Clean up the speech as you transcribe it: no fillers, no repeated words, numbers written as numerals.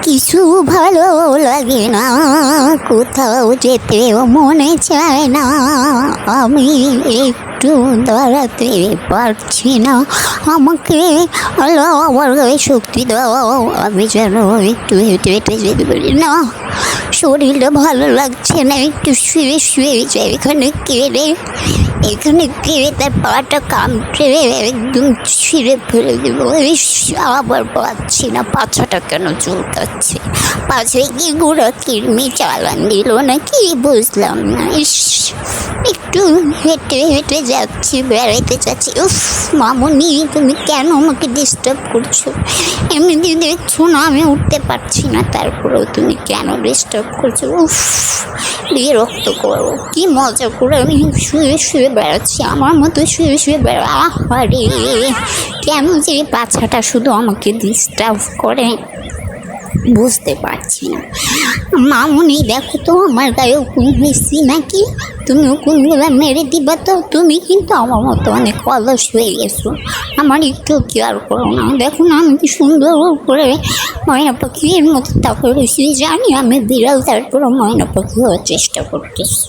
কিছু ভালো লাগে না, কোথাও যেতেও মনে চায় না, আমি একটু দাঁড়াতে পারছি না, আমাকে আলো আমার গায়ে শক্তি দাও, আমি যেন একটু হেঁটে হেঁটে যেতে পারি না, শরীরটা ভালো লাগছে না, একটু শুয়ে শুয়ে যাই, এখানে কেড়ে তার পাটা কামড়ে একদম ছিঁড়ে ফেলে দেবো। আবার পাচ্ছি না, পাছাটা কেন চুলকাচ্ছে, পাছে কি গুঁড়া কিরমি চালান দিল না কি বুঝলাম না। একটু হেঁটে হেঁটে যাচ্ছি, বেড়াইতে যাচ্ছি। উফ মামুনি, তুমি কেন আমাকে ডিস্টার্ব করছো? এমনি দেখছো না আমি উঠতে পারছি না, তারপরেও তুমি কেন ডিস্টার্ব করছো? উফ বিরক্ত করো, কি মজা করে আমি শুয়ে শুয়ে বেড়াচ্ছি, আমার মতো শুয়ে শুয়ে বেড়া। আরে কেন যে বাচ্চাটা শুধু আমাকে ডিস্টার্ব করে বুঝতে পারছি না। মামুনি দেখো তো আমার গায়ে উকুন হয়েছি নাকি, তুমি উকুনগুলো মেরে দিবা তো? তুমি কিন্তু আমার মতো অনেক অলস হয়ে গেছো, আমার একটু কেয়ার করো না। দেখো না আমি কি সুন্দর করে ময়না পাখির মতো তাকে রয়েছি, জানি আমি বিড়াল, তারপরে ময়না পাখি হওয়ার চেষ্টা করতেছি।